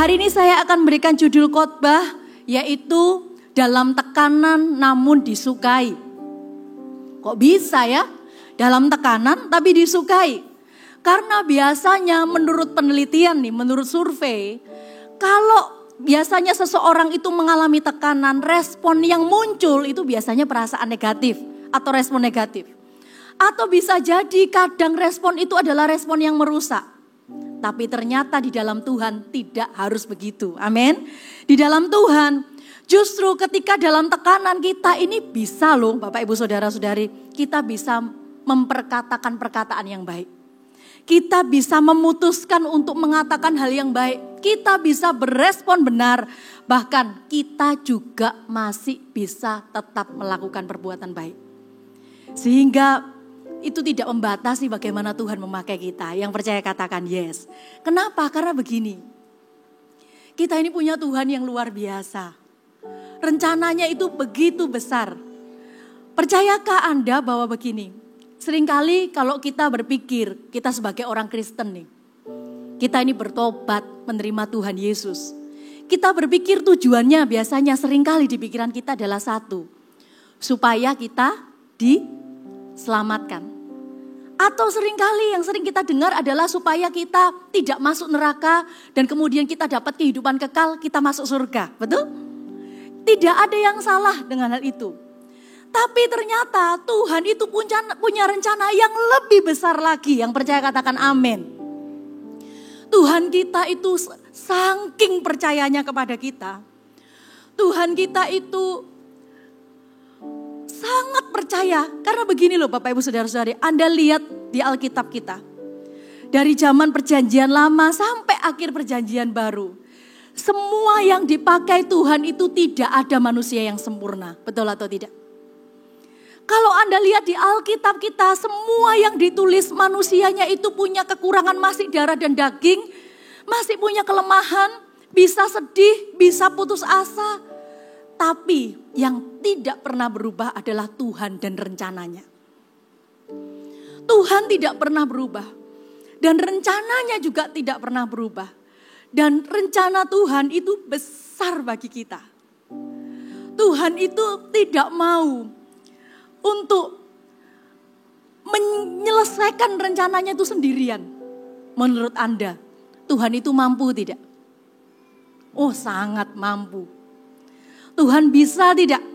Hari ini saya akan memberikan judul khotbah yaitu dalam tekanan namun disukai. Kok bisa ya? Dalam tekanan tapi disukai. Karena biasanya menurut penelitian nih, menurut survei, kalau biasanya seseorang itu mengalami tekanan, respon yang muncul itu biasanya perasaan negatif atau respon negatif. Atau bisa jadi kadang respon itu adalah respon yang merusak. Tapi ternyata di dalam Tuhan tidak harus begitu. Amin. Di dalam Tuhan justru ketika dalam tekanan kita ini bisa loh Bapak Ibu Saudara-saudari. Kita bisa memperkatakan perkataan yang baik. Kita bisa memutuskan untuk mengatakan hal yang baik. Kita bisa berespon benar. Bahkan kita juga masih bisa tetap melakukan perbuatan baik. Sehingga itu tidak membatasi bagaimana Tuhan memakai kita. Yang percaya katakan yes. Kenapa? Karena begini. Kita ini punya Tuhan yang luar biasa. Rencananya itu begitu besar. Percayakah Anda bahwa begini? Seringkali kalau kita berpikir, kita sebagai orang Kristen nih. Kita ini bertobat menerima Tuhan Yesus. Kita berpikir tujuannya biasanya seringkali di pikiran kita adalah satu. Supaya kita diselamatkan. Atau seringkali yang sering kita dengar adalah supaya kita tidak masuk neraka dan kemudian kita dapat kehidupan kekal, kita masuk surga. Betul? Tidak ada yang salah dengan hal itu. Tapi ternyata Tuhan itu punya rencana yang lebih besar lagi. Yang percaya katakan amin. Tuhan kita itu saking percayanya kepada kita. Tuhan kita itu sangat percaya. Karena begini loh Bapak Ibu Saudara-saudari. Anda lihat di Alkitab kita. Dari zaman perjanjian lama sampai akhir perjanjian baru. Semua yang dipakai Tuhan itu tidak ada manusia yang sempurna. Betul atau tidak? Kalau Anda lihat di Alkitab kita, semua yang ditulis manusianya itu punya kekurangan, masih darah dan daging. Masih punya kelemahan, bisa sedih, bisa putus asa. Tapi yang tidak pernah berubah adalah Tuhan dan rencananya. Tuhan tidak pernah berubah. Dan rencananya juga tidak pernah berubah. Dan rencana Tuhan itu besar bagi kita. Tuhan itu tidak mau untuk menyelesaikan rencananya itu sendirian. Menurut Anda, Tuhan itu mampu tidak? Oh, sangat mampu. Tuhan bisa tidak?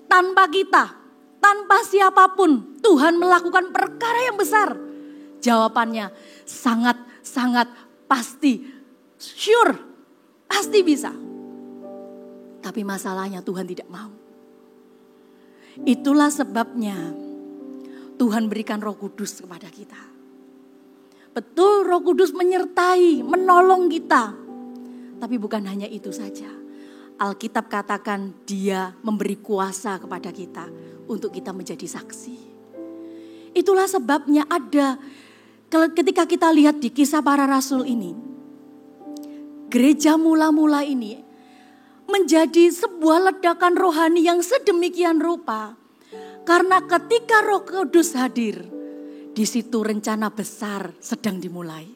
Tanpa kita, tanpa siapapun, Tuhan melakukan perkara yang besar. Jawabannya sangat pasti, sure, pasti bisa. Tapi masalahnya Tuhan tidak mau. Itulah sebabnya Tuhan berikan Roh Kudus kepada kita. Betul, Roh Kudus menyertai, menolong kita. Tapi bukan hanya itu saja. Alkitab katakan Dia memberi kuasa kepada kita untuk kita menjadi saksi. Itulah sebabnya ada ketika kita lihat di Kisah Para Rasul ini. Gereja mula-mula ini menjadi sebuah ledakan rohani yang sedemikian rupa. Karena ketika Roh Kudus hadir, di situ rencana besar sedang dimulai.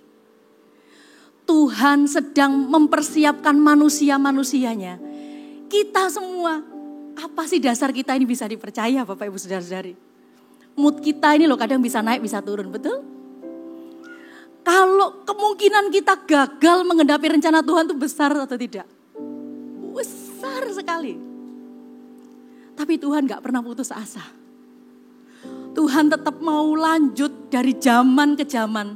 Tuhan sedang mempersiapkan manusia-manusianya. Kita semua, apa sih dasar kita ini bisa dipercaya Bapak Ibu Saudara-saudari? Mood kita ini loh kadang bisa naik bisa turun, betul? Kalau kemungkinan kita gagal mengendapi rencana Tuhan itu besar atau tidak? Besar sekali. Tapi Tuhan gak pernah putus asa. Tuhan tetap mau lanjut dari zaman ke zaman.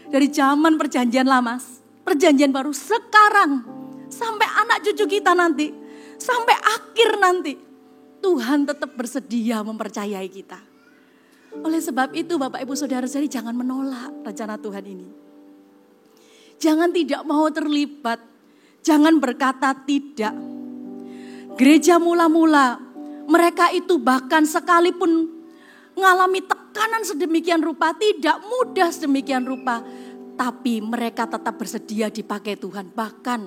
Dari zaman perjanjian lama, perjanjian baru sekarang. Sampai anak cucu kita nanti. Sampai akhir nanti. Tuhan tetap bersedia mempercayai kita. Oleh sebab itu Bapak Ibu Saudara-saudari jangan menolak rencana Tuhan ini. Jangan tidak mau terlibat. Jangan berkata tidak. Gereja mula-mula, mereka itu bahkan sekalipun mengalami tekanan sedemikian rupa, tidak mudah sedemikian rupa. Tapi mereka tetap bersedia dipakai Tuhan. Bahkan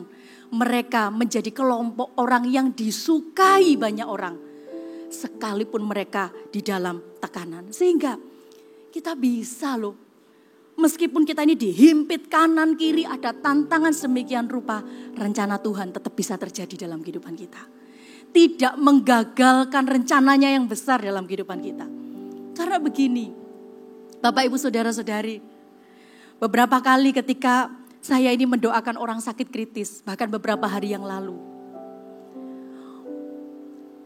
mereka menjadi kelompok orang yang disukai banyak orang. Sekalipun mereka di dalam tekanan. Sehingga kita bisa loh Meskipun kita ini dihimpit kanan kiri, ada tantangan sedemikian rupa, rencana Tuhan tetap bisa terjadi dalam kehidupan kita. Tidak menggagalkan rencananya yang besar dalam kehidupan kita. Karena begini, Bapak Ibu Saudara-saudari, beberapa kali ketika saya ini mendoakan orang sakit kritis, bahkan beberapa hari yang lalu,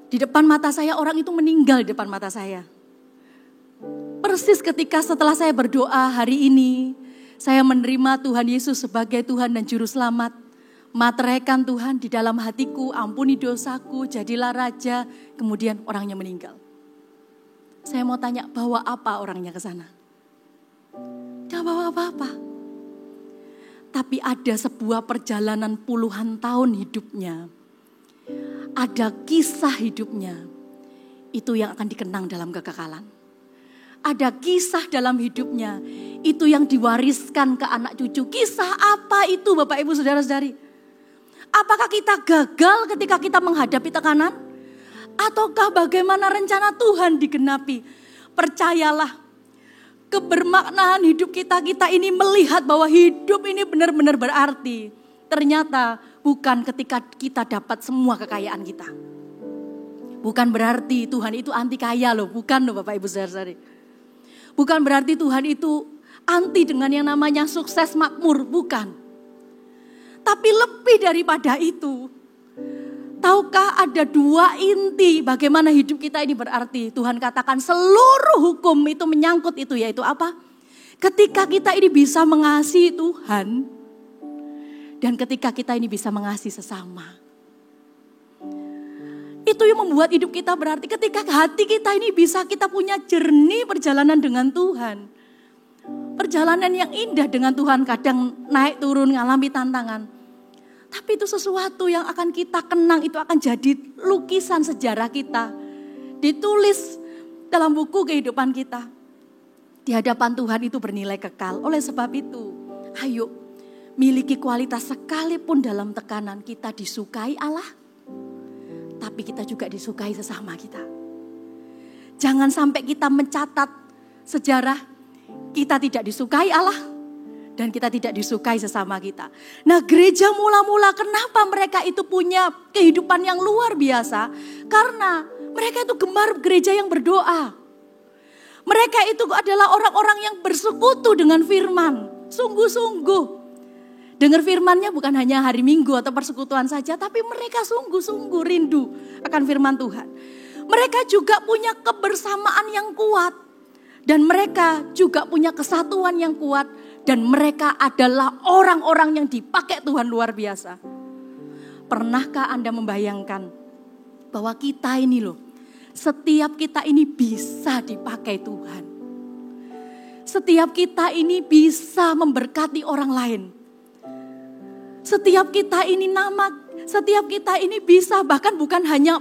di depan mata saya orang itu meninggal di depan mata saya. Persis ketika setelah saya berdoa hari ini, saya menerima Tuhan Yesus sebagai Tuhan dan Juru Selamat. Materaikan Tuhan di dalam hatiku, ampuni dosaku, jadilah raja, kemudian orangnya meninggal. Saya mau tanya, bawa apa orangnya ke sana? Gak bawa apa-apa. Tapi ada sebuah perjalanan puluhan tahun hidupnya. Ada kisah hidupnya. Itu yang akan dikenang dalam kekekalan. Ada kisah dalam hidupnya, itu yang diwariskan ke anak cucu. Kisah apa itu Bapak Ibu Saudara-saudari? Apakah kita gagal ketika kita menghadapi tekanan? Ataukah bagaimana rencana Tuhan digenapi? Percayalah, kebermaknaan hidup kita ini melihat bahwa hidup ini benar-benar berarti. Ternyata bukan ketika kita dapat semua kekayaan kita. Bukan berarti Tuhan itu anti kaya loh, bukan loh Bapak Ibu Saudara-saudari. Bukan berarti Tuhan itu anti dengan yang namanya sukses makmur, bukan. Tapi lebih daripada itu, tahukah ada dua inti bagaimana hidup kita ini berarti. Tuhan katakan seluruh hukum itu menyangkut itu, yaitu apa? Ketika kita ini bisa mengasihi Tuhan, dan ketika kita ini bisa mengasihi sesama. Itu yang membuat hidup kita berarti. Ketika hati kita ini bisa kita punya jernih perjalanan dengan Tuhan. Perjalanan yang indah dengan Tuhan, kadang naik turun ngalami tantangan. Tapi itu sesuatu yang akan kita kenang, itu akan jadi lukisan sejarah kita. Ditulis dalam buku kehidupan kita. Di hadapan Tuhan itu bernilai kekal. Oleh sebab itu, ayo miliki kualitas sekalipun dalam tekanan kita disukai Allah. Tapi kita juga disukai sesama kita. Jangan sampai kita mencatat sejarah kita tidak disukai Allah dan kita tidak disukai sesama kita. Nah, gereja mula-mula kenapa mereka itu punya kehidupan yang luar biasa? Karena mereka itu gemar gereja yang berdoa. Mereka itu adalah orang-orang yang bersekutu dengan firman. Sungguh-sungguh. Dengar firman-Nya bukan hanya hari Minggu atau persekutuan saja, tapi mereka sungguh-sungguh rindu akan firman Tuhan. Mereka juga punya kebersamaan yang kuat. Dan mereka juga punya kesatuan yang kuat. Dan mereka adalah orang-orang yang dipakai Tuhan luar biasa. Pernahkah Anda membayangkan bahwa kita ini loh, setiap kita ini bisa dipakai Tuhan. Setiap kita ini bisa memberkati orang lain. Setiap kita ini bisa, bahkan bukan hanya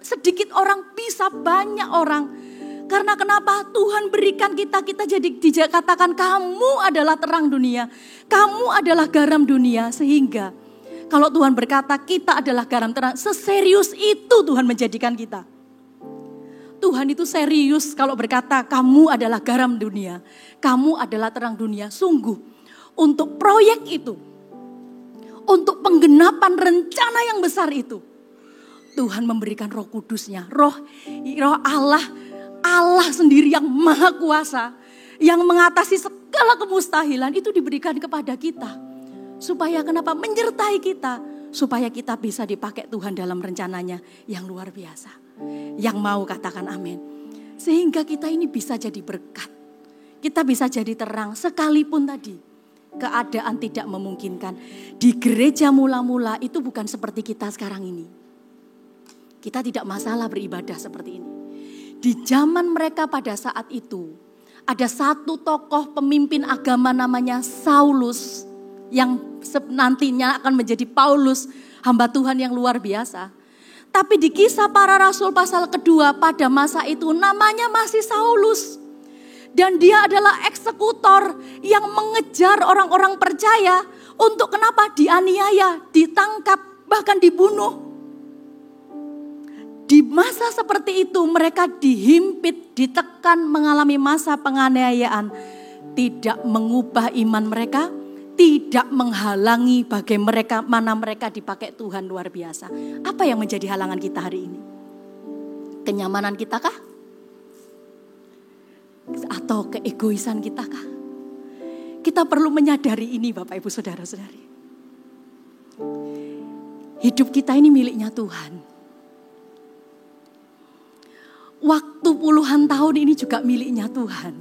sedikit orang, bisa banyak orang. Karena kenapa? Tuhan berikan kita jadi dikatakan kamu adalah terang dunia. Kamu adalah garam dunia. Sehingga kalau Tuhan berkata kita adalah garam terang, seserius itu Tuhan menjadikan kita. Tuhan itu serius kalau berkata kamu adalah garam dunia. Kamu adalah terang dunia. Sungguh untuk proyek itu, untuk penggenapan rencana yang besar itu, Tuhan memberikan Roh Kudus-Nya, roh Allah sendiri yang maha kuasa, yang mengatasi segala kemustahilan itu diberikan kepada kita. Supaya kenapa? Menyertai kita, supaya kita bisa dipakai Tuhan dalam rencananya yang luar biasa. Yang mau katakan amin. Sehingga kita ini bisa jadi berkat, kita bisa jadi terang sekalipun tadi keadaan tidak memungkinkan. Di gereja mula-mula itu bukan seperti kita sekarang ini. Kita tidak masalah beribadah seperti ini. Di zaman mereka pada saat itu, ada satu tokoh pemimpin agama namanya Saulus, yang nantinya akan menjadi Paulus, hamba Tuhan yang luar biasa. Tapi di Kisah Para Rasul pasal kedua, pada masa itu namanya masih Saulus. Dan dia adalah eksekutor yang mengejar orang-orang percaya untuk kenapa? Dianiaya, ditangkap, bahkan dibunuh. Di masa seperti itu mereka dihimpit, ditekan, mengalami masa penganiayaan. tidak mengubah iman mereka, tidak menghalangi bagaimana mereka dipakai Tuhan luar biasa. Apa yang menjadi halangan kita hari ini? Kenyamanan kita kah? Atau keegoisan kita kah? Kita perlu menyadari ini Bapak Ibu Saudara-saudari. Hidup kita ini miliknya Tuhan. Waktu puluhan tahun ini juga miliknya Tuhan.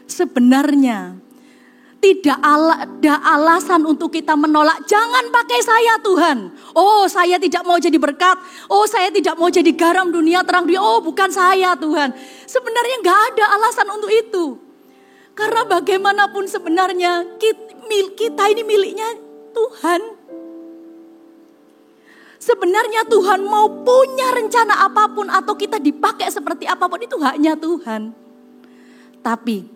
Sebenarnya tidak ada alasan untuk kita menolak. Jangan pakai saya Tuhan. Oh saya tidak mau jadi berkat. Oh saya tidak mau jadi garam dunia, terang dunia. Oh bukan saya Tuhan. Sebenarnya gak ada alasan untuk itu. Karena bagaimanapun sebenarnya kita ini miliknya Tuhan. Sebenarnya Tuhan mau punya rencana apapun atau kita dipakai seperti apapun itu haknya Tuhan. Tapi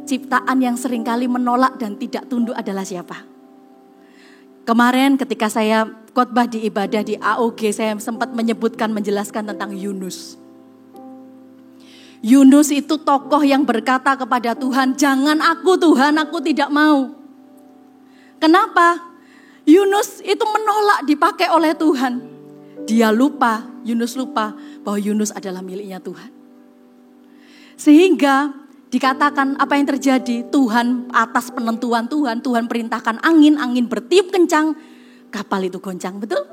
ciptaan yang seringkali menolak dan tidak tunduk adalah siapa? Kemarin ketika saya khotbah di ibadah di AOG, saya sempat menjelaskan tentang Yunus. Yunus itu tokoh yang berkata kepada Tuhan, jangan aku Tuhan, aku tidak mau. Kenapa? Yunus itu menolak dipakai oleh Tuhan. Yunus lupa bahwa Yunus adalah miliknya Tuhan. Sehingga dikatakan apa yang terjadi? Tuhan atas penentuan Tuhan perintahkan angin bertiup kencang, kapal itu goncang, betul?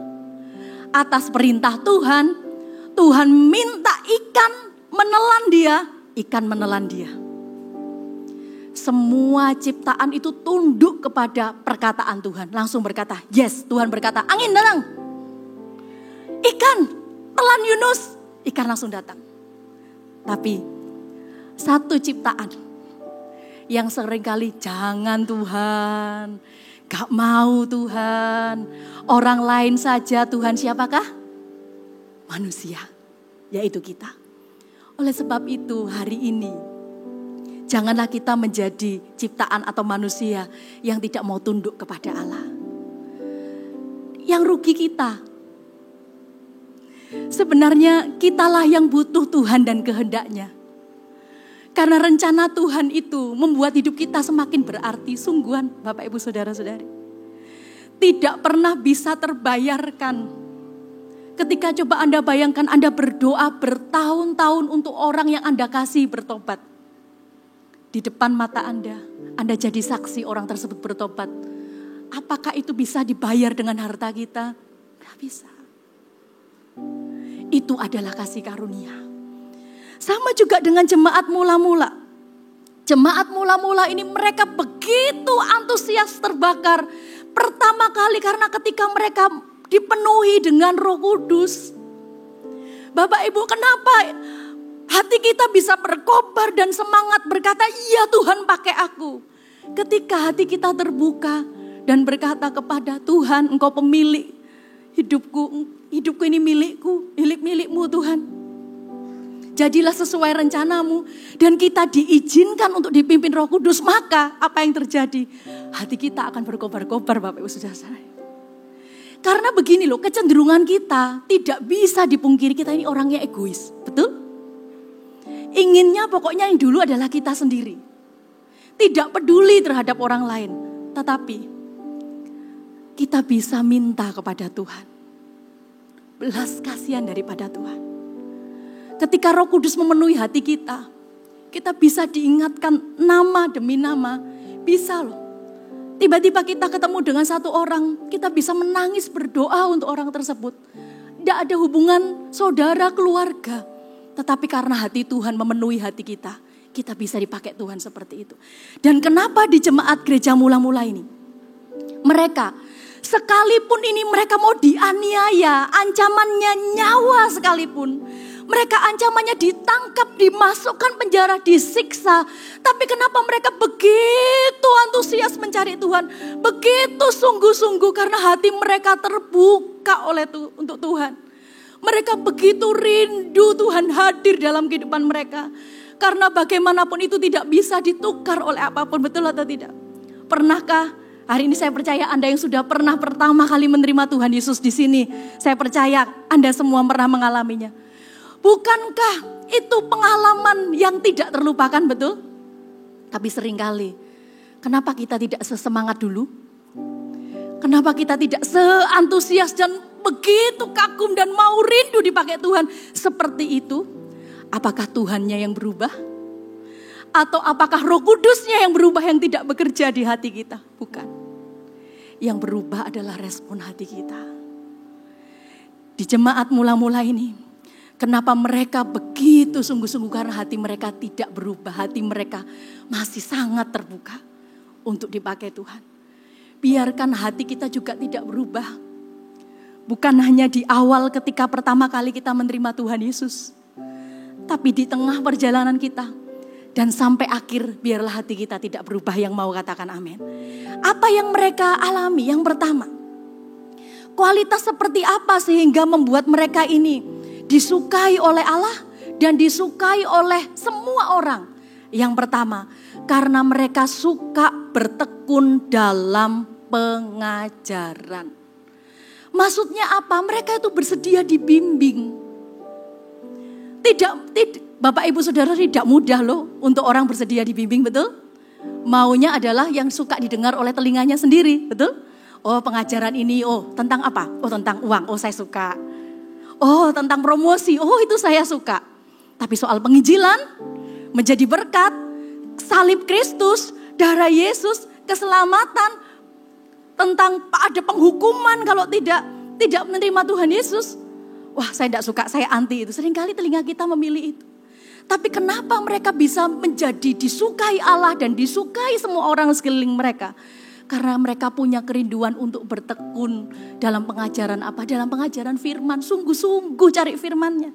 Atas perintah Tuhan minta ikan menelan dia. Semua ciptaan itu tunduk kepada perkataan Tuhan. Langsung berkata, yes, Tuhan berkata, angin datang. Ikan, telan Yunus. Ikan langsung datang. Tapi satu ciptaan yang seringkali jangan Tuhan, gak mau Tuhan. Orang lain saja Tuhan siapakah? Manusia, yaitu kita. Oleh sebab itu hari ini, janganlah kita menjadi ciptaan atau manusia yang tidak mau tunduk kepada Allah. Yang rugi kita. Sebenarnya kitalah yang butuh Tuhan dan kehendaknya. Karena rencana Tuhan itu membuat hidup kita semakin berarti. Sungguhan Bapak Ibu Saudara-saudari. Tidak pernah bisa terbayarkan. Ketika coba Anda bayangkan Anda berdoa bertahun-tahun untuk orang yang Anda kasih bertobat. Di depan mata Anda jadi saksi orang tersebut bertobat. Apakah itu bisa dibayar dengan harta kita? Tidak bisa. Itu adalah kasih karunia. Sama juga dengan jemaat mula-mula. Jemaat mula-mula ini mereka begitu antusias terbakar. Pertama kali karena ketika mereka dipenuhi dengan Roh Kudus. Bapak Ibu, kenapa hati kita bisa berkobar dan semangat berkata, iya Tuhan pakai aku. Ketika hati kita terbuka dan berkata kepada Tuhan, Engkau pemilik hidupku ini milikmu Tuhan. Jadilah sesuai rencanamu dan kita diizinkan untuk dipimpin Roh Kudus. Maka apa yang terjadi? Hati kita akan berkobar-kobar Bapak Ibu Saudara. Karena begini loh, kecenderungan kita tidak bisa dipungkiri, kita ini orangnya egois, betul? Inginnya pokoknya yang dulu adalah kita sendiri. Tidak peduli terhadap orang lain. Tetapi kita bisa minta kepada Tuhan. Belas kasihan daripada Tuhan. Ketika Roh Kudus memenuhi hati kita, kita bisa diingatkan nama demi nama. Bisa loh. Tiba-tiba kita ketemu dengan satu orang, kita bisa menangis berdoa untuk orang tersebut. Tidak ada hubungan saudara, keluarga. Tetapi karena hati Tuhan memenuhi hati kita, kita bisa dipakai Tuhan seperti itu. Dan kenapa di jemaat gereja mula-mula ini? Mereka, sekalipun ini mereka mau dianiaya, ancamannya nyawa sekalipun. Mereka ancamannya ditangkap, dimasukkan penjara, disiksa. Tapi kenapa mereka begitu antusias mencari Tuhan? Begitu sungguh-sungguh karena hati mereka terbuka untuk Tuhan. Mereka begitu rindu Tuhan hadir dalam kehidupan mereka. Karena bagaimanapun itu tidak bisa ditukar oleh apapun, betul atau tidak? Pernahkah? Hari ini saya percaya Anda yang sudah pernah pertama kali menerima Tuhan Yesus di sini. Saya percaya Anda semua pernah mengalaminya. Bukankah itu pengalaman yang tidak terlupakan, betul? Tapi seringkali, kenapa kita tidak sesemangat dulu? Kenapa kita tidak seantusias dan begitu kagum dan mau rindu dipakai Tuhan seperti itu? Apakah Tuhannya yang berubah? Atau apakah Roh Kudusnya yang berubah yang tidak bekerja di hati kita? Bukan. Yang berubah adalah respon hati kita. Di jemaat mula-mula ini, kenapa mereka begitu sungguh-sungguh? Karena hati mereka tidak berubah. Hati mereka masih sangat terbuka untuk dipakai Tuhan. Biarkan hati kita juga tidak berubah. Bukan hanya di awal ketika pertama kali kita menerima Tuhan Yesus. Tapi di tengah perjalanan kita. Dan sampai akhir biarlah hati kita tidak berubah. Yang mau katakan amin. Apa yang mereka alami? Yang pertama, kualitas seperti apa sehingga membuat mereka ini disukai oleh Allah dan disukai oleh semua orang? Yang pertama, karena mereka suka bertekun dalam pengajaran. Maksudnya apa? Mereka itu bersedia dibimbing. Tidak, Bapak Ibu Saudara, tidak mudah loh untuk orang bersedia dibimbing, betul? Maunya adalah yang suka didengar oleh telinganya sendiri, betul? Oh, pengajaran ini, oh tentang apa? Oh, tentang uang, oh saya suka. Oh, tentang promosi, oh itu saya suka. Tapi soal penginjilan, menjadi berkat, salib Kristus, darah Yesus, keselamatan, tentang ada penghukuman kalau tidak menerima Tuhan Yesus. Wah, saya tidak suka, saya anti itu. Seringkali telinga kita memilih itu. Tapi kenapa mereka bisa menjadi disukai Allah dan disukai semua orang sekeliling mereka? Karena mereka punya kerinduan untuk bertekun dalam pengajaran apa? Dalam pengajaran firman, sungguh-sungguh cari firmannya.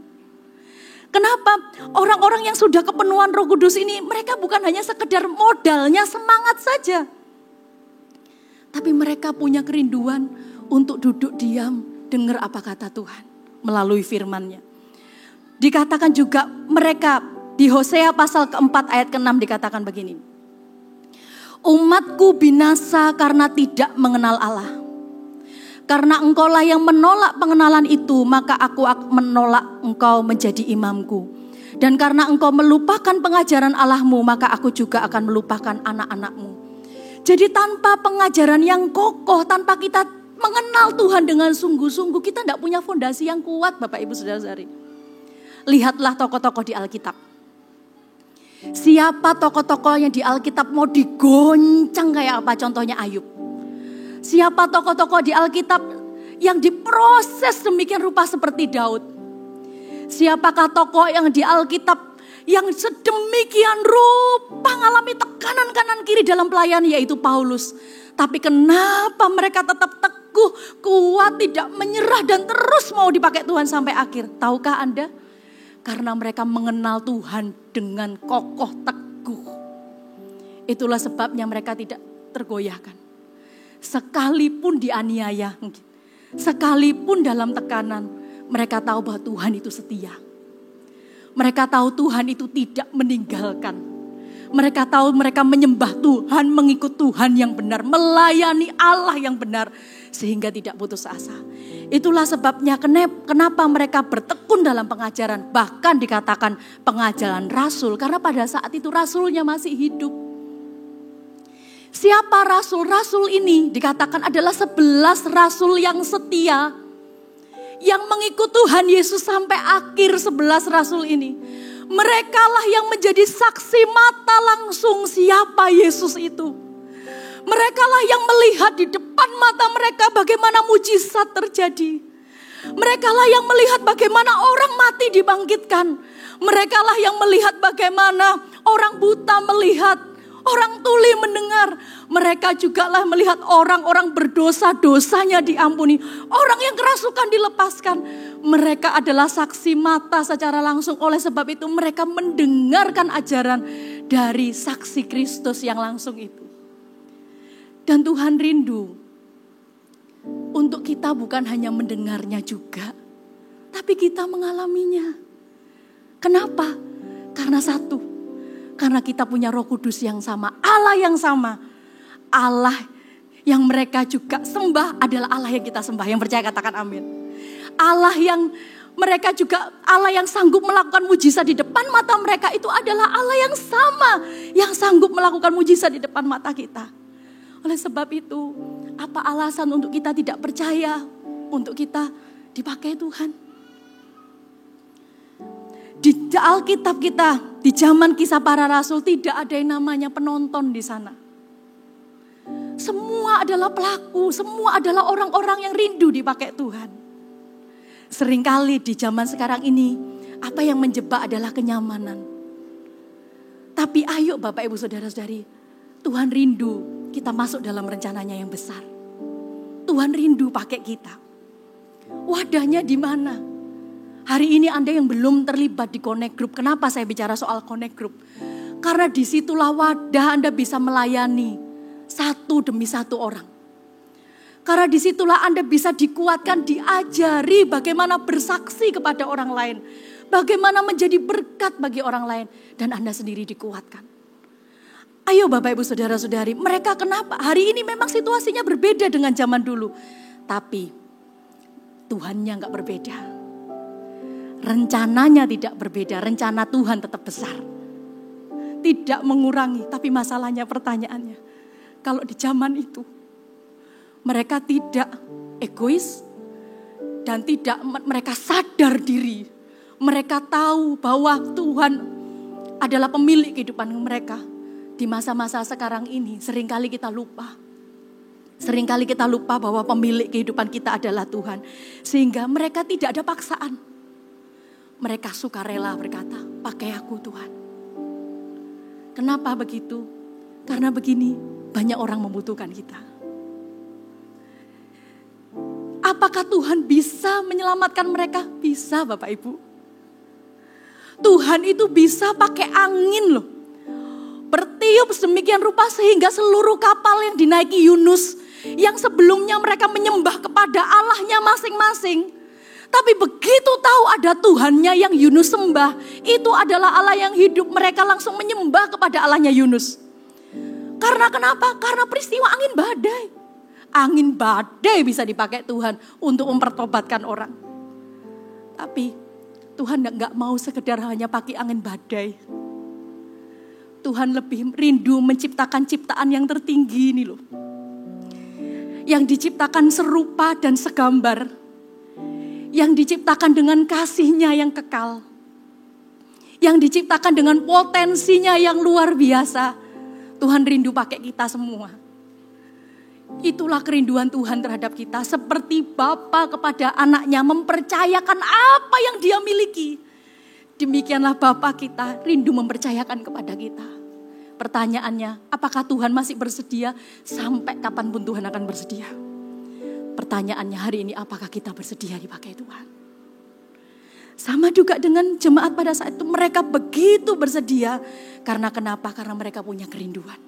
Kenapa orang-orang yang sudah kepenuhan Roh Kudus ini, mereka bukan hanya sekedar modalnya semangat saja. Tapi mereka punya kerinduan untuk duduk diam, dengar apa kata Tuhan melalui firman-Nya. Dikatakan juga mereka di Hosea pasal keempat ayat ke-6 dikatakan begini. Umatku binasa karena tidak mengenal Allah. Karena engkaulah yang menolak pengenalan itu, maka aku menolak engkau menjadi imamku. Dan karena engkau melupakan pengajaran Allahmu, maka aku juga akan melupakan anak-anakmu. Jadi tanpa pengajaran yang kokoh, tanpa kita mengenal Tuhan dengan sungguh-sungguh, kita tidak punya fondasi yang kuat, Bapak Ibu Saudara-saudari. Lihatlah tokoh-tokoh di Alkitab. Siapa tokoh-tokoh yang di Alkitab mau digoncang kayak apa? Contohnya Ayub. Siapa tokoh-tokoh di Alkitab yang diproses demikian rupa seperti Daud? Siapakah tokoh yang di Alkitab yang sedemikian rupa mengalami tekanan kanan kiri dalam pelayanan, yaitu Paulus. Tapi kenapa mereka tetap teguh, kuat, tidak menyerah dan terus mau dipakai Tuhan sampai akhir? Tahukah Anda? Karena mereka mengenal Tuhan dengan kokoh teguh. Itulah sebabnya mereka tidak tergoyahkan. Sekalipun dianiaya, sekalipun dalam tekanan, mereka tahu bahwa Tuhan itu setia. Mereka tahu Tuhan itu tidak meninggalkan. Mereka tahu mereka menyembah Tuhan, mengikut Tuhan yang benar, melayani Allah yang benar, sehingga tidak putus asa. Itulah sebabnya kenapa mereka bertekun dalam pengajaran. Bahkan dikatakan pengajaran rasul, karena pada saat itu rasulnya masih hidup. Siapa rasul? Rasul ini dikatakan adalah 11 rasul yang setia, yang mengikut Tuhan Yesus sampai akhir. 11 rasul ini, merekalah yang menjadi saksi mata langsung siapa Yesus itu. Merekalah yang melihat di depan mata mereka bagaimana mujizat terjadi. Merekalah yang melihat bagaimana orang mati dibangkitkan. Merekalah yang melihat bagaimana orang buta melihat, orang tuli mendengar. Mereka juga lah melihat orang-orang berdosa, dosanya diampuni. Orang yang kerasukan dilepaskan. Mereka adalah saksi mata secara langsung. Oleh sebab itu mereka mendengarkan ajaran dari saksi Kristus yang langsung itu. Dan Tuhan rindu untuk kita bukan hanya mendengarnya juga, tapi kita mengalaminya. Kenapa? Karena satu, karena kita punya Roh Kudus yang sama, Allah yang sama. Allah yang mereka juga sembah adalah Allah yang kita sembah. Yang percaya katakan amin. Allah yang Mereka juga Allah yang sanggup melakukan mujizat di depan mata mereka itu adalah Allah yang sama. Yang sanggup melakukan mujizat di depan mata kita. Oleh sebab itu, apa alasan untuk kita tidak percaya? Untuk kita dipakai Tuhan? Di Alkitab kita, di zaman Kisah Para Rasul tidak ada yang namanya penonton di sana. Semua adalah pelaku, semua adalah orang-orang yang rindu dipakai Tuhan. Seringkali di zaman sekarang ini, apa yang menjebak adalah kenyamanan. Tapi ayo Bapak Ibu Saudara-saudari, Tuhan rindu kita masuk dalam rencananya yang besar. Tuhan rindu pakai kita. Wadahnya di mana? Hari ini Anda yang belum terlibat di Connect Group, kenapa saya bicara soal Connect Group? Karena disitulah wadah Anda bisa melayani satu demi satu orang. Karena disitulah Anda bisa dikuatkan, diajari bagaimana bersaksi kepada orang lain. Bagaimana menjadi berkat bagi orang lain. Dan Anda sendiri dikuatkan. Ayo Bapak Ibu Saudara-saudari, mereka kenapa? Hari ini memang situasinya berbeda dengan zaman dulu. Tapi Tuhannya gak berbeda. Rencananya tidak berbeda, rencana Tuhan tetap besar. Tidak mengurangi, tapi masalahnya pertanyaannya. Kalau di zaman itu, mereka tidak egois dan tidak mereka sadar diri. Mereka tahu bahwa Tuhan adalah pemilik kehidupan mereka. Di masa-masa sekarang ini seringkali kita lupa. Seringkali kita lupa bahwa pemilik kehidupan kita adalah Tuhan. Sehingga mereka tidak ada paksaan. Mereka sukarela berkata, pakai aku Tuhan. Kenapa begitu? Karena begini, banyak orang membutuhkan kita. Apakah Tuhan bisa menyelamatkan mereka? Bisa Bapak Ibu. Tuhan itu bisa pakai angin loh. Bertiup sedemikian rupa sehingga seluruh kapal yang dinaiki Yunus. Yang sebelumnya mereka menyembah kepada Allahnya masing-masing. Tapi begitu tahu ada Tuhannya yang Yunus sembah. Itu adalah Allah yang hidup. Mereka langsung menyembah kepada Allahnya Yunus. Karena kenapa? Karena peristiwa angin badai. Angin badai bisa dipakai Tuhan untuk mempertobatkan orang. Tapi Tuhan gak mau sekedar hanya pakai angin badai. Tuhan lebih rindu menciptakan ciptaan yang tertinggi ini loh. Yang diciptakan serupa dan segambar. Yang diciptakan dengan kasihnya yang kekal. Yang diciptakan dengan potensinya yang luar biasa. Tuhan rindu pakai kita semua. Itulah kerinduan Tuhan terhadap kita. Seperti Bapa kepada anaknya mempercayakan apa yang dia miliki. Demikianlah Bapa kita rindu mempercayakan kepada kita. Pertanyaannya, apakah Tuhan masih bersedia? Sampai kapanpun Tuhan akan bersedia. Pertanyaannya hari ini, apakah kita bersedia dipakai Tuhan? Sama juga dengan jemaat pada saat itu. Mereka begitu bersedia. Karena kenapa? Karena mereka punya kerinduan.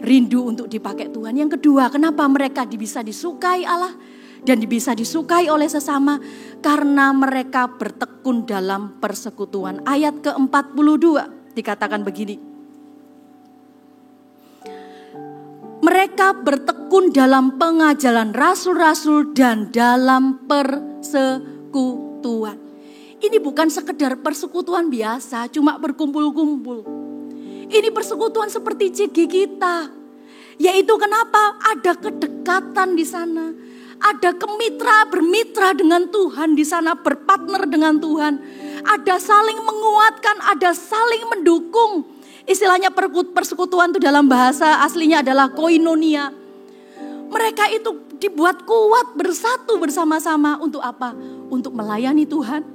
Rindu untuk dipakai Tuhan. Yang kedua, kenapa mereka bisa disukai Allah dan bisa disukai oleh sesama? Karena mereka bertekun dalam persekutuan. Ayat ke-42 dikatakan begini. Mereka bertekun dalam pengajaran rasul-rasul dan dalam persekutuan. Ini bukan sekedar persekutuan biasa, cuma berkumpul-kumpul. Ini persekutuan seperti CG kita. Yaitu kenapa? Ada kedekatan di sana. Ada bermitra dengan Tuhan di sana, berpartner dengan Tuhan. Ada saling menguatkan, ada saling mendukung. Istilahnya persekutuan itu dalam bahasa aslinya adalah koinonia. Mereka itu dibuat kuat bersatu bersama-sama untuk apa? Untuk melayani Tuhan,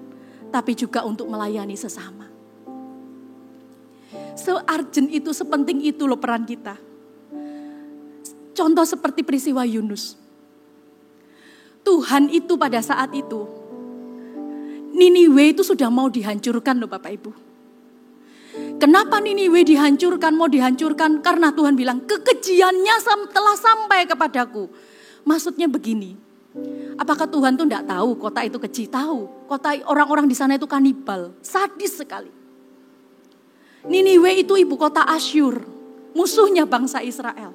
tapi juga untuk melayani sesama. Se-urgent itu, sepenting itu loh peran kita. Contoh seperti peristiwa Yunus. Tuhan itu pada saat itu, Niniwe itu sudah mau dihancurkan loh Bapak Ibu. Kenapa Niniwe dihancurkan, mau dihancurkan? Karena Tuhan bilang kekejiannya telah sampai kepadaku. Maksudnya begini, apakah Tuhan tuh tidak tahu kota itu keji? Tahu, kota orang-orang di sana itu kanibal, sadis sekali. Niniwe itu ibu kota Asyur, musuhnya bangsa Israel.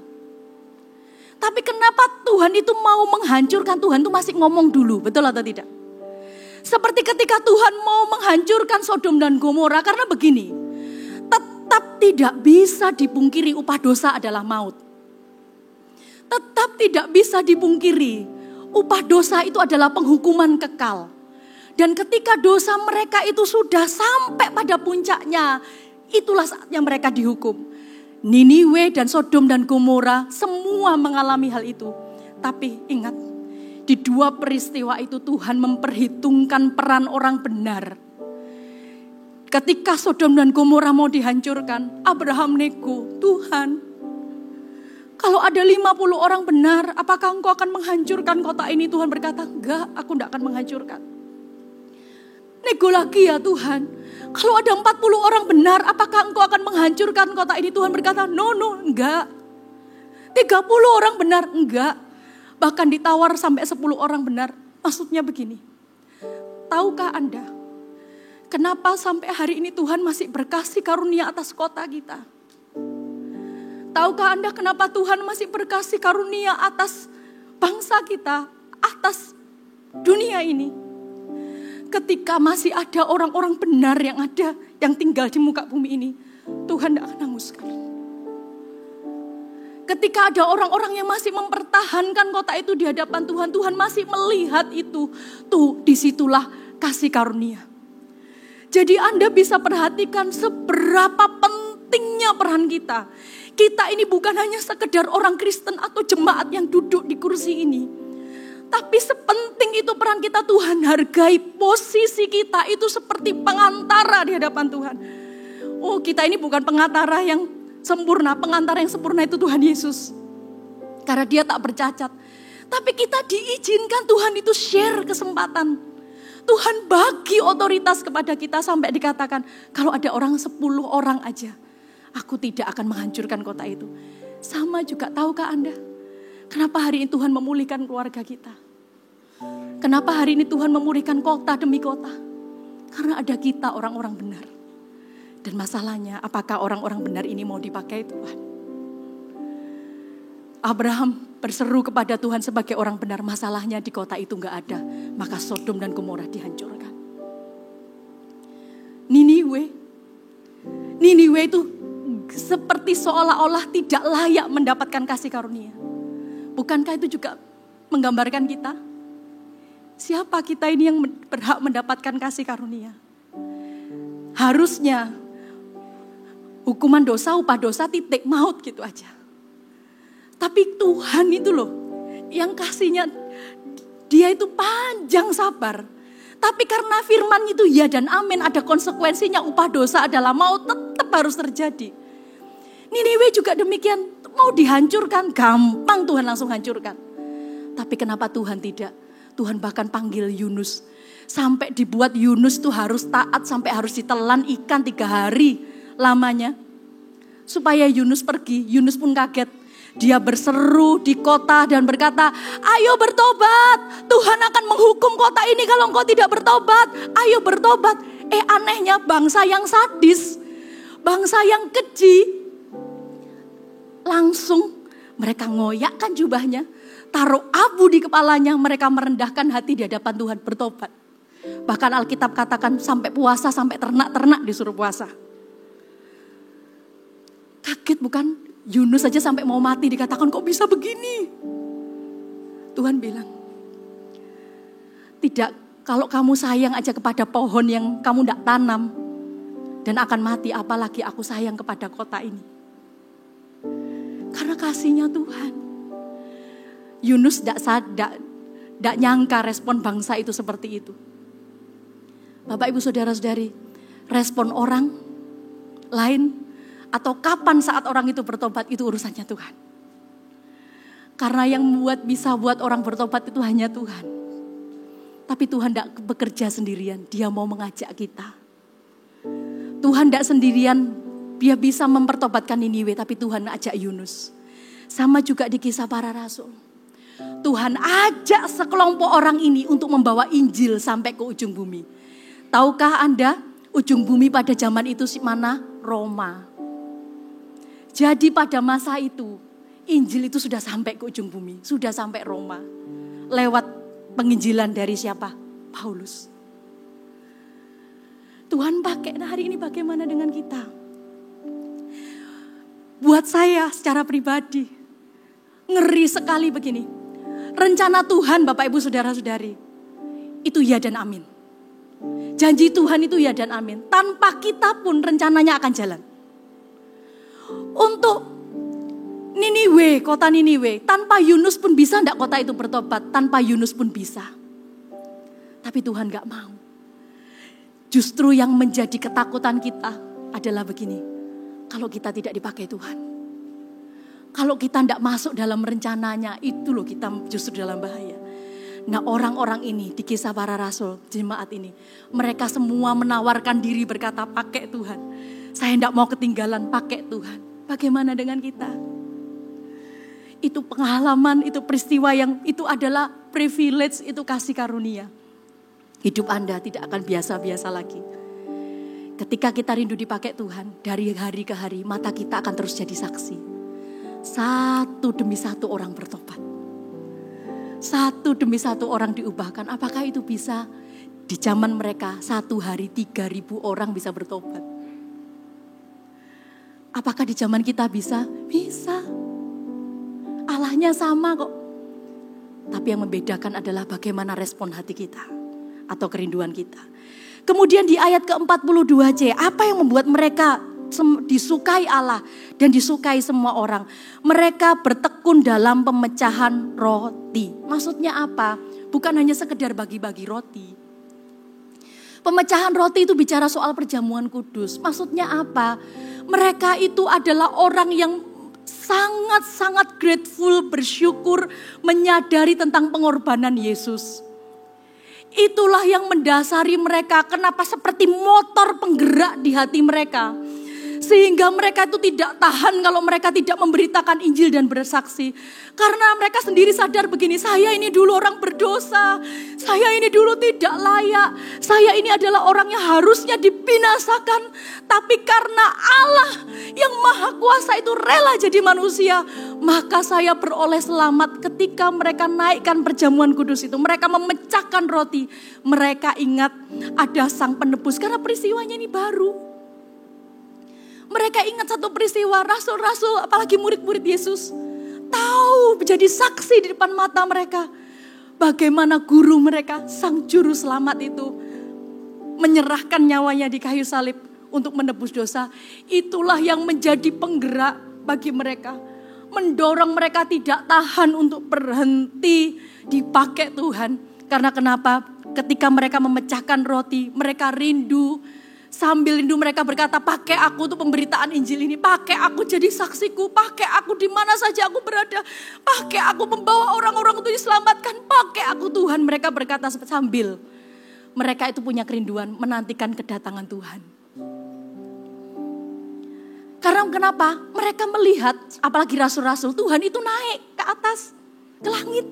Tapi kenapa Tuhan itu mau menghancurkan? Tuhan itu masih ngomong dulu, betul atau tidak? Seperti ketika Tuhan mau menghancurkan Sodom dan Gomora, karena begini, tetap tidak bisa dipungkiri upah dosa adalah maut. Tetap tidak bisa dipungkiri upah dosa itu adalah penghukuman kekal. Dan ketika dosa mereka itu sudah sampai pada puncaknya, itulah saatnya mereka dihukum. Niniwe dan Sodom dan Gomora semua mengalami hal itu. Tapi ingat, di dua peristiwa itu Tuhan memperhitungkan peran orang benar. Ketika Sodom dan Gomora mau dihancurkan, Abraham nego, Tuhan, kalau ada 50 orang benar, apakah engkau akan menghancurkan kota ini? Tuhan berkata, enggak, aku tidak akan menghancurkan. Nego lagi ya Tuhan, kalau ada 40 orang benar, apakah engkau akan menghancurkan kota ini? Tuhan berkata, no, enggak. 30 orang benar, enggak. Bahkan ditawar sampai 10 orang benar. Maksudnya begini, tahukah Anda, kenapa sampai hari ini Tuhan masih berkasih karunia atas kota kita? Tahukah Anda kenapa Tuhan masih berkasih karunia atas bangsa kita, atas dunia ini? Ketika masih ada orang-orang benar yang tinggal di muka bumi ini, Tuhan tidak akan hanguskan. Ketika ada orang-orang yang masih mempertahankan kota itu di hadapan Tuhan, Tuhan masih melihat itu. Tuh, disitulah kasih karunia. Jadi Anda bisa perhatikan seberapa pentingnya peran kita. Kita ini bukan hanya sekedar orang Kristen atau jemaat yang duduk di kursi ini. Tapi sepenting itu peran kita, Tuhan hargai posisi kita itu seperti pengantara di hadapan Tuhan. Oh, kita ini bukan pengantara yang sempurna, pengantara yang sempurna itu Tuhan Yesus. Karena dia tak bercacat. Tapi kita diizinkan Tuhan itu share kesempatan. Tuhan bagi otoritas kepada kita sampai dikatakan, kalau ada orang 10 orang aja, aku tidak akan menghancurkan kota itu. Sama juga, tahukah Anda? Kenapa hari ini Tuhan memulihkan keluarga kita? Kenapa hari ini Tuhan memulihkan kota demi kota? Karena ada kita orang-orang benar. Dan masalahnya, apakah orang-orang benar ini mau dipakai Tuhan? Abraham berseru kepada Tuhan sebagai orang benar. Masalahnya di kota itu gak ada. Maka Sodom dan Gomora dihancurkan. Niniwe itu seperti seolah-olah tidak layak mendapatkan kasih karunia. Bukankah itu juga menggambarkan kita? Siapa kita ini yang berhak mendapatkan kasih karunia? Harusnya hukuman dosa, upah dosa, titik, maut gitu aja. Tapi Tuhan itu loh, yang kasihnya, dia itu panjang sabar. Tapi karena firman itu ya dan amin, ada konsekuensinya, upah dosa adalah maut, tetap harus terjadi. Niniwe juga demikian, mau dihancurkan, gampang Tuhan langsung hancurkan. Tapi kenapa Tuhan tidak? Tuhan bahkan panggil Yunus. Sampai dibuat Yunus tuh harus taat, sampai harus ditelan ikan 3 hari lamanya. Supaya Yunus pergi, Yunus pun kaget. Dia berseru di kota dan berkata, ayo bertobat, Tuhan akan menghukum kota ini kalau engkau tidak bertobat. Ayo bertobat. Anehnya bangsa yang sadis, bangsa yang keji, langsung mereka ngoyakkan jubahnya, taruh abu di kepalanya, mereka merendahkan hati di hadapan Tuhan, bertobat. Bahkan Alkitab katakan sampai puasa, sampai ternak-ternak disuruh puasa. Kaget bukan? Yunus saja sampai mau mati dikatakan kok bisa begini? Tuhan bilang, tidak, kalau kamu sayang aja kepada pohon yang kamu tidak tanam dan akan mati, apalagi aku sayang kepada kota ini. Karena kasihnya Tuhan. Yunus tidak nyangka respon bangsa itu seperti itu. Bapak, Ibu, Saudara-saudari, respon orang lain atau kapan saat orang itu bertobat itu urusannya Tuhan. Karena yang bisa buat orang bertobat itu hanya Tuhan. Tapi Tuhan tidak bekerja sendirian, Dia mau mengajak kita. Tuhan tidak sendirian, Dia bisa mempertobatkan Niniwe, tapi Tuhan ajak Yunus. Sama juga di Kisah Para Rasul. Tuhan ajak sekelompok orang ini untuk membawa Injil sampai ke ujung bumi. Tahukah Anda, ujung bumi pada zaman itu mana? Roma. Jadi pada masa itu, Injil itu sudah sampai ke ujung bumi, sudah sampai Roma. Lewat penginjilan dari siapa? Paulus. Tuhan pakai hari ini bagaimana dengan kita? Buat saya secara pribadi, ngeri sekali begini. Rencana Tuhan Bapak Ibu Saudara-saudari, itu ya dan amin. Janji Tuhan itu ya dan amin. Tanpa kita pun rencananya akan jalan. Untuk Niniwe, kota Niniwe, tanpa Yunus pun bisa enggak kota itu bertobat? Tanpa Yunus pun bisa. Tapi Tuhan gak mau. Justru yang menjadi ketakutan kita adalah begini. Kalau kita tidak dipakai Tuhan. Kalau kita tidak masuk dalam rencananya, itu loh kita justru dalam bahaya. Nah, orang-orang ini di Kisah Para Rasul, jemaat ini, mereka semua menawarkan diri berkata, pakai Tuhan. Saya tidak mau ketinggalan, pakai Tuhan. Bagaimana dengan kita? Itu pengalaman, itu peristiwa yang itu adalah privilege, itu kasih karunia. Hidup Anda tidak akan biasa-biasa lagi. Ketika kita rindu dipakai Tuhan, dari hari ke hari, mata kita akan terus jadi saksi. Satu demi satu orang bertobat. Satu demi satu orang diubahkan. Apakah itu bisa? Di zaman mereka, satu hari 3.000 orang bisa bertobat. Apakah di zaman kita bisa? Bisa. Allahnya sama kok. Tapi yang membedakan adalah bagaimana respon hati kita. Atau kerinduan kita. Kemudian di ayat ke-42c, apa yang membuat mereka disukai Allah dan disukai semua orang? Mereka bertekun dalam pemecahan roti. Maksudnya apa? Bukan hanya sekedar bagi-bagi roti. Pemecahan roti itu bicara soal perjamuan kudus. Maksudnya apa? Mereka itu adalah orang yang sangat-sangat grateful, bersyukur, menyadari tentang pengorbanan Yesus. Itulah yang mendasari mereka, kenapa seperti motor penggerak di hati mereka. Sehingga mereka itu tidak tahan kalau mereka tidak memberitakan Injil dan bersaksi. Karena mereka sendiri sadar begini, saya ini dulu orang berdosa. Saya ini dulu tidak layak. Saya ini adalah orang yang harusnya dibinasakan. Tapi karena Allah yang maha kuasa itu rela jadi manusia, maka saya beroleh selamat. Ketika mereka naikkan perjamuan kudus itu, mereka memecahkan roti. Mereka ingat ada sang penebus, karena peristiwanya ini baru. Mereka ingat satu peristiwa, rasul-rasul, apalagi murid-murid Yesus, tahu menjadi saksi di depan mata mereka. Bagaimana guru mereka, sang juru selamat itu, menyerahkan nyawanya di kayu salib untuk menebus dosa. Itulah yang menjadi penggerak bagi mereka. Mendorong mereka tidak tahan untuk berhenti dipakai Tuhan. Karena kenapa? Ketika mereka memecahkan roti, mereka rindu. Sambil rindu mereka berkata, pakai aku untuk pemberitaan Injil ini. Pakai aku jadi saksiku. Pakai aku di mana saja aku berada. Pakai aku membawa orang-orang itu diselamatkan. Pakai aku Tuhan. Mereka berkata sambil mereka itu punya kerinduan menantikan kedatangan Tuhan. Karena kenapa? Mereka melihat, apalagi rasul-rasul, Tuhan itu naik ke atas, ke langit.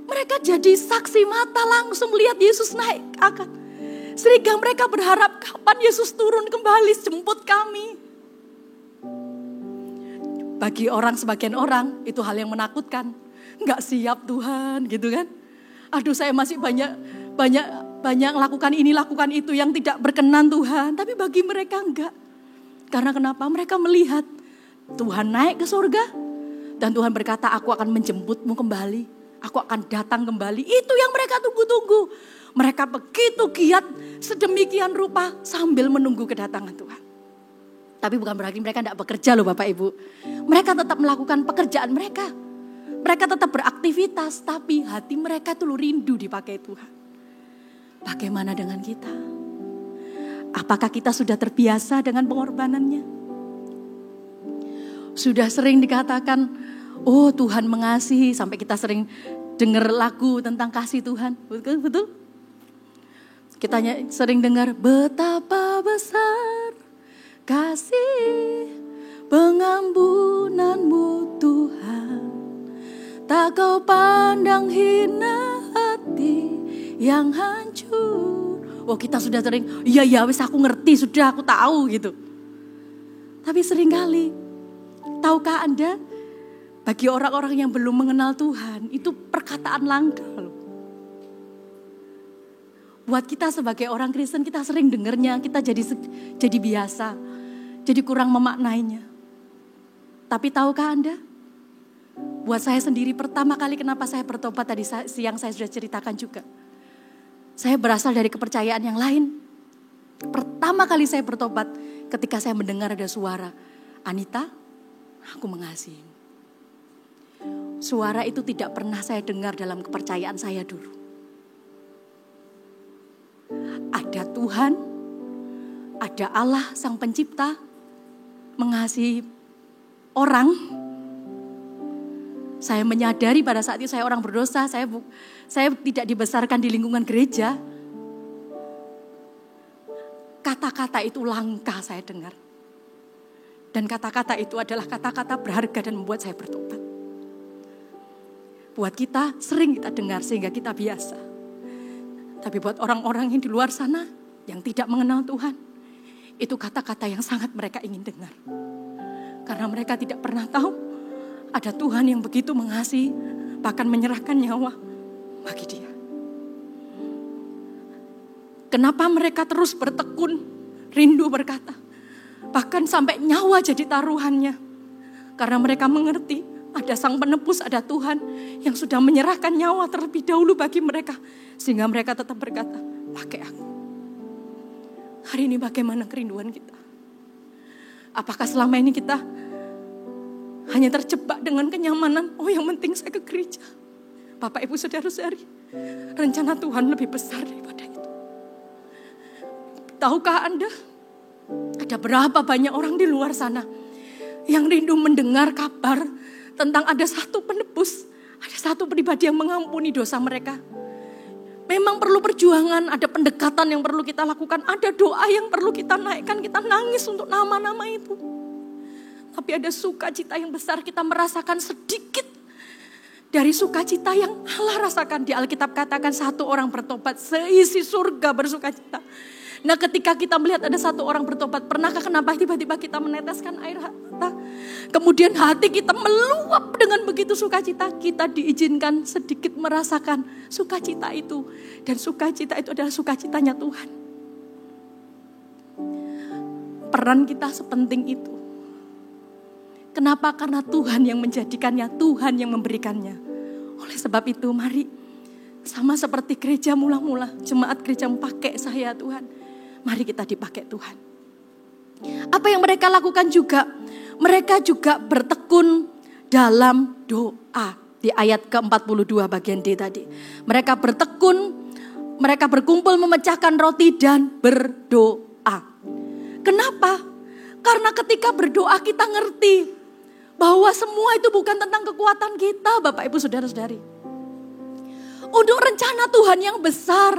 Mereka jadi saksi mata langsung melihat Yesus naik ke atas. Sehingga mereka berharap kapan Yesus turun kembali jemput kami. Bagi sebagian orang itu hal yang menakutkan. Enggak siap Tuhan gitu kan. Aduh saya masih banyak lakukan ini lakukan itu yang tidak berkenan Tuhan. Tapi bagi mereka enggak. Karena kenapa? Mereka melihat Tuhan naik ke surga. Dan Tuhan berkata aku akan menjemputmu kembali. Aku akan datang kembali. Itu yang mereka tunggu-tunggu. Mereka begitu giat sedemikian rupa sambil menunggu kedatangan Tuhan. Tapi bukan berarti mereka tidak bekerja loh Bapak Ibu. Mereka tetap melakukan pekerjaan mereka. Mereka tetap beraktivitas. Tapi hati mereka itu rindu dipakai Tuhan. Bagaimana dengan kita? Apakah kita sudah terbiasa dengan pengorbanannya? Sudah sering dikatakan, oh Tuhan mengasihi. Sampai kita sering dengar lagu tentang kasih Tuhan. Betul? Kita sering dengar betapa besar kasih pengampunanmu Tuhan. Tak kau pandang hina hati yang hancur. Oh kita sudah sering, iya wis aku ngerti, sudah aku tahu gitu. Tapi seringkali, tahukah Anda, bagi orang-orang yang belum mengenal Tuhan, itu perkataan langka loh. Buat kita sebagai orang Kristen, kita sering dengarnya, kita jadi biasa, jadi kurang memaknainya. Tapi tahukah Anda? Buat saya sendiri pertama kali kenapa saya bertobat tadi siang saya sudah ceritakan juga. Saya berasal dari kepercayaan yang lain. Pertama kali saya bertobat ketika saya mendengar ada suara, Anita, aku mengasihimu. Suara itu tidak pernah saya dengar dalam kepercayaan saya dulu. Ada Tuhan, ada Allah Sang Pencipta mengasihi orang. Saya menyadari pada saat itu saya orang berdosa, saya tidak dibesarkan di lingkungan gereja. Kata-kata itu langka saya dengar. Dan kata-kata itu adalah kata-kata berharga dan membuat saya bertobat. Buat kita sering kita dengar sehingga kita biasa. Tapi buat orang-orang yang di luar sana yang tidak mengenal Tuhan, itu kata-kata yang sangat mereka ingin dengar. Karena mereka tidak pernah tahu ada Tuhan yang begitu mengasihi, bahkan menyerahkan nyawa bagi dia. Kenapa mereka terus bertekun, rindu berkata, bahkan sampai nyawa jadi taruhannya. Karena mereka mengerti ada Sang Penebus, ada Tuhan yang sudah menyerahkan nyawa terlebih dahulu bagi mereka. Sehingga mereka tetap berkata, pakai aku. Hari ini bagaimana kerinduan kita? Apakah selama ini kita hanya terjebak dengan kenyamanan? Oh, yang penting saya ke gereja. Bapak, Ibu, Saudara-saudari, rencana Tuhan lebih besar daripada itu. Tahukah Anda, ada berapa banyak orang di luar sana yang rindu mendengar kabar tentang ada satu penebus, ada satu pribadi yang mengampuni dosa mereka. Memang perlu perjuangan, ada pendekatan yang perlu kita lakukan, ada doa yang perlu kita naikkan, kita nangis untuk nama-nama itu. Tapi ada sukacita yang besar, kita merasakan sedikit dari sukacita yang Allah rasakan. Di Alkitab katakan satu orang bertobat, seisi surga bersukacita. Nah, ketika kita melihat ada satu orang bertobat, pernahkah kenapa tiba-tiba kita meneteskan air mata? Kemudian hati kita meluap dengan begitu sukacita. Kita diizinkan sedikit merasakan sukacita itu. Dan sukacita itu adalah sukacitanya Tuhan. Peran kita sepenting itu. Kenapa? Karena Tuhan yang menjadikannya, Tuhan yang memberikannya. Oleh sebab itu, mari sama seperti gereja mula-mula, jemaat gereja pakai saya Tuhan. Mari kita dipakai Tuhan. Apa yang mereka lakukan juga? Mereka juga bertekun dalam doa. Di ayat ke-42 bagian D tadi. Mereka bertekun, mereka berkumpul memecahkan roti dan berdoa. Kenapa? Karena ketika berdoa kita ngerti bahwa semua itu bukan tentang kekuatan kita, Bapak, Ibu, Saudara-saudari. Untuk rencana Tuhan yang besar,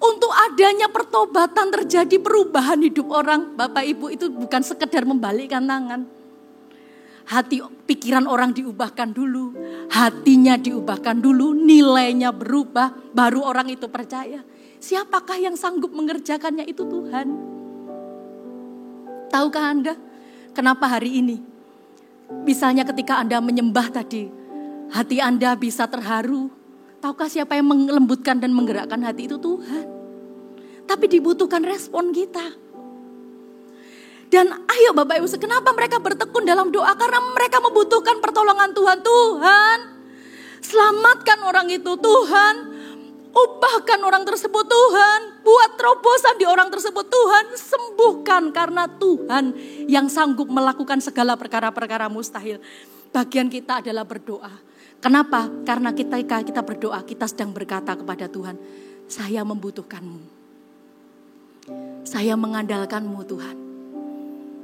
untuk adanya pertobatan terjadi perubahan hidup orang, Bapak Ibu, itu bukan sekedar membalikkan tangan. Hati pikiran orang diubahkan dulu, hatinya diubahkan dulu, nilainya berubah, baru orang itu percaya. Siapakah yang sanggup mengerjakannya? Itu Tuhan. Tahukah Anda kenapa hari ini? Misalnya ketika Anda menyembah tadi, hati Anda bisa terharu. Tahukah siapa yang melembutkan dan menggerakkan hati? Itu Tuhan. Tapi dibutuhkan respon kita. Dan ayo Bapak Ibu, kenapa mereka bertekun dalam doa? Karena mereka membutuhkan pertolongan Tuhan. Tuhan, selamatkan orang itu. Tuhan, ubahkan orang tersebut. Tuhan, buat terobosan di orang tersebut. Tuhan, sembuhkan. Karena Tuhan yang sanggup melakukan segala perkara-perkara mustahil. Bagian kita adalah berdoa. Kenapa? Karena ketika kita berdoa, kita sedang berkata kepada Tuhan, saya membutuhkanmu. Saya mengandalkanmu Tuhan.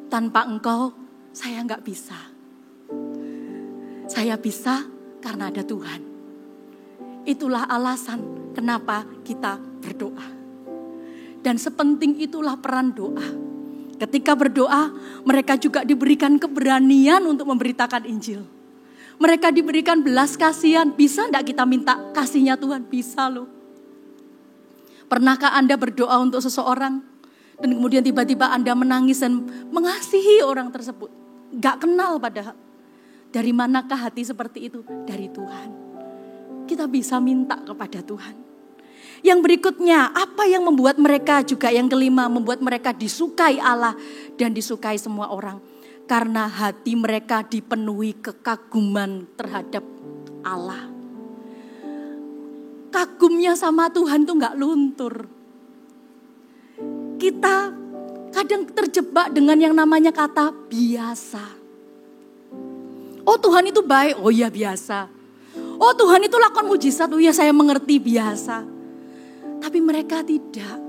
Tanpa Engkau, saya enggak bisa. Saya bisa karena ada Tuhan. Itulah alasan kenapa kita berdoa. Dan sepenting itulah peran doa. Ketika berdoa, mereka juga diberikan keberanian untuk memberitakan Injil. Mereka diberikan belas kasihan. Bisa enggak kita minta kasihnya Tuhan? Bisa loh. Pernahkah Anda berdoa untuk seseorang dan kemudian tiba-tiba Anda menangis dan mengasihi orang tersebut? Enggak kenal padahal. Dari manakah hati seperti itu? Dari Tuhan. Kita bisa minta kepada Tuhan. Yang berikutnya, apa yang membuat mereka juga yang kelima, membuat mereka disukai Allah dan disukai semua orang. Karena hati mereka dipenuhi kekaguman terhadap Allah. Kagumnya sama Tuhan tuh gak luntur. Kita kadang terjebak dengan yang namanya kata biasa. Oh Tuhan itu baik, oh iya biasa. Oh Tuhan itu lakukan mujizat, oh iya saya mengerti biasa. Tapi mereka tidak.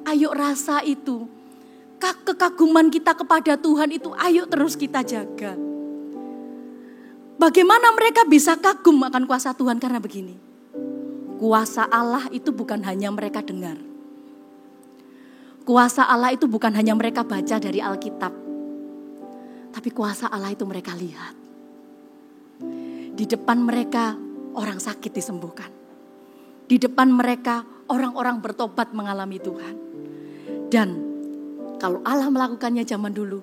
Ayo rasa itu. Kekaguman kita kepada Tuhan itu ayo terus kita jaga. Bagaimana mereka bisa kagum akan kuasa Tuhan? Karena begini. Kuasa Allah itu bukan hanya mereka dengar. Kuasa Allah itu bukan hanya mereka baca dari Alkitab. Tapi kuasa Allah itu mereka lihat. Di depan mereka orang sakit disembuhkan. Di depan mereka orang-orang bertobat mengalami Tuhan. Dan kalau Allah melakukannya zaman dulu,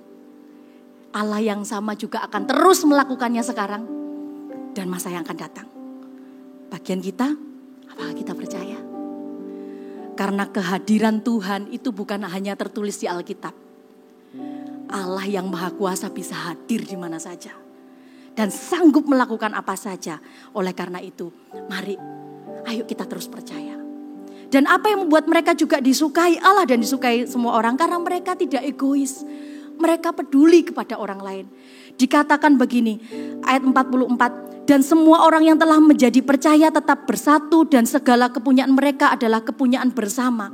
Allah yang sama juga akan terus melakukannya sekarang dan masa yang akan datang. Bagian kita, apakah kita percaya? Karena kehadiran Tuhan itu bukan hanya tertulis di Alkitab. Allah yang Maha Kuasa bisa hadir di mana saja dan sanggup melakukan apa saja. Oleh karena itu, mari ayo kita terus percaya. Dan apa yang membuat mereka juga disukai Allah dan disukai semua orang? Karena mereka tidak egois. Mereka peduli kepada orang lain. Dikatakan begini, ayat 44. Dan semua orang yang telah menjadi percaya tetap bersatu dan segala kepunyaan mereka adalah kepunyaan bersama.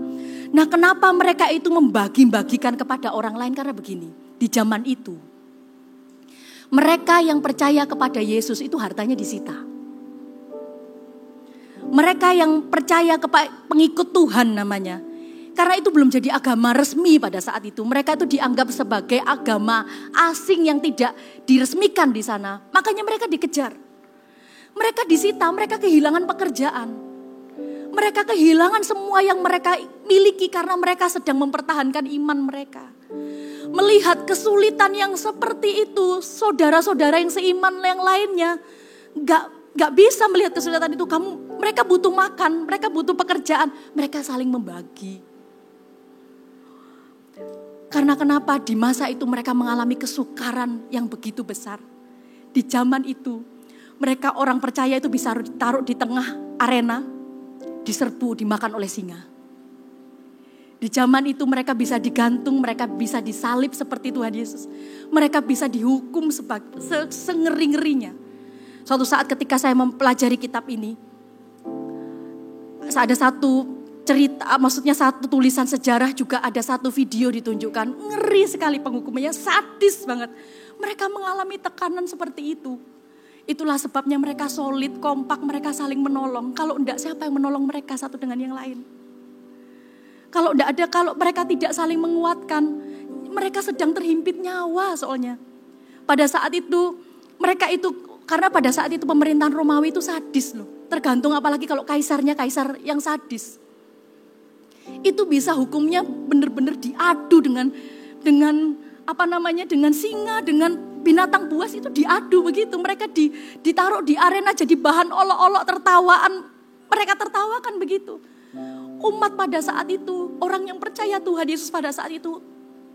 Nah kenapa mereka itu membagi-bagikan kepada orang lain? Karena begini, di zaman itu. Mereka yang percaya kepada Yesus itu hartanya disita. Mereka yang percaya kepada pengikut Tuhan namanya. Karena itu belum jadi agama resmi pada saat itu. Mereka itu dianggap sebagai agama asing yang tidak diresmikan di sana. Makanya mereka dikejar. Mereka disita, mereka kehilangan pekerjaan. Mereka kehilangan semua yang mereka miliki karena mereka sedang mempertahankan iman mereka. Melihat kesulitan yang seperti itu, saudara-saudara yang seiman yang lainnya Gak bisa melihat kesulitan itu. Mereka butuh makan, mereka butuh pekerjaan, mereka saling membagi. Karena kenapa? Di masa itu mereka mengalami kesukaran yang begitu besar. Di zaman itu, mereka orang percaya itu bisa ditaruh di tengah arena, diserbu, dimakan oleh singa. Di zaman itu mereka bisa digantung, mereka bisa disalib seperti Tuhan Yesus. Mereka bisa dihukum sengeri-ngerinya. Suatu saat ketika saya mempelajari kitab ini, ada satu cerita, maksudnya satu tulisan sejarah juga ada satu video ditunjukkan. Ngeri sekali penghukumannya, sadis banget. Mereka mengalami tekanan seperti itu. Itulah sebabnya mereka solid, kompak, mereka saling menolong. Kalau enggak siapa yang menolong mereka satu dengan yang lain? Kalau mereka tidak saling menguatkan, mereka sedang terhimpit nyawa soalnya. Pada saat itu, karena pada saat itu pemerintahan Romawi itu sadis loh. Tergantung apalagi kalau kaisarnya kaisar yang sadis. Itu bisa hukumnya benar-benar diadu dengan singa, dengan binatang buas itu diadu begitu. Mereka ditaruh di arena jadi bahan olok-olok tertawaan. Mereka tertawakan begitu. Umat pada saat itu, orang yang percaya Tuhan Yesus pada saat itu,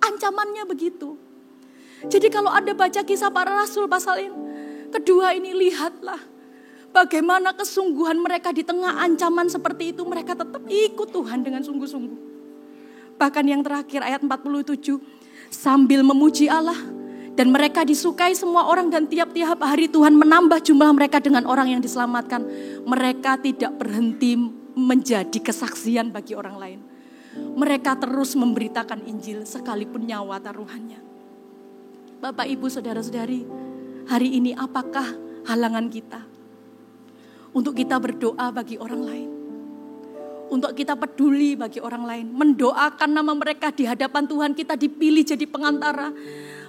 ancamannya begitu. Jadi kalau Anda baca Kisah Para Rasul pasal kedua ini, lihatlah bagaimana kesungguhan mereka di tengah ancaman seperti itu. Mereka tetap ikut Tuhan dengan sungguh-sungguh. Bahkan yang terakhir ayat 47. Sambil memuji Allah dan mereka disukai semua orang dan tiap-tiap hari Tuhan menambah jumlah mereka dengan orang yang diselamatkan. Mereka tidak berhenti menjadi kesaksian bagi orang lain. Mereka terus memberitakan Injil sekalipun nyawa taruhannya. Bapak, Ibu, saudara-saudari, hari ini apakah halangan kita untuk kita berdoa bagi orang lain? Untuk kita peduli bagi orang lain. Mendoakan nama mereka di hadapan Tuhan. Kita dipilih jadi pengantara.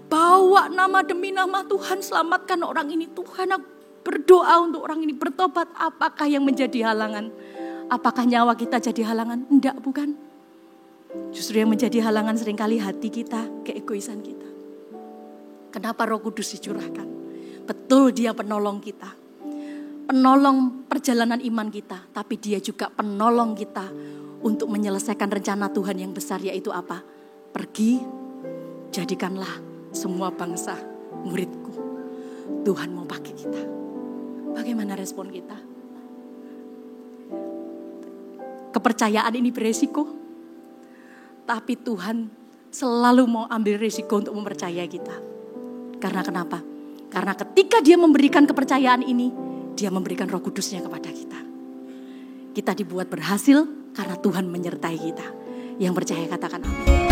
Bawa nama demi nama Tuhan. Selamatkan orang ini. Tuhan, aku berdoa untuk orang ini bertobat. Apakah yang menjadi halangan? Apakah nyawa kita jadi halangan? Enggak, bukan. Justru yang menjadi halangan seringkali hati kita, keegoisan kita. Kenapa Roh Kudus dicurahkan? Betul, Dia penolong kita. penolong perjalanan iman kita, tapi dia juga penolong kita untuk menyelesaikan rencana Tuhan yang besar, yaitu apa? Pergi, jadikanlah semua bangsa muridku. Tuhan mau pakai kita. Bagaimana respon kita? Kepercayaan ini beresiko, tapi Tuhan selalu mau ambil risiko untuk mempercayai kita. Karena kenapa? Karena ketika dia memberikan kepercayaan ini, dia memberikan Roh Kudusnya kepada kita. Kita dibuat berhasil karena Tuhan menyertai kita. Yang percaya katakan amin.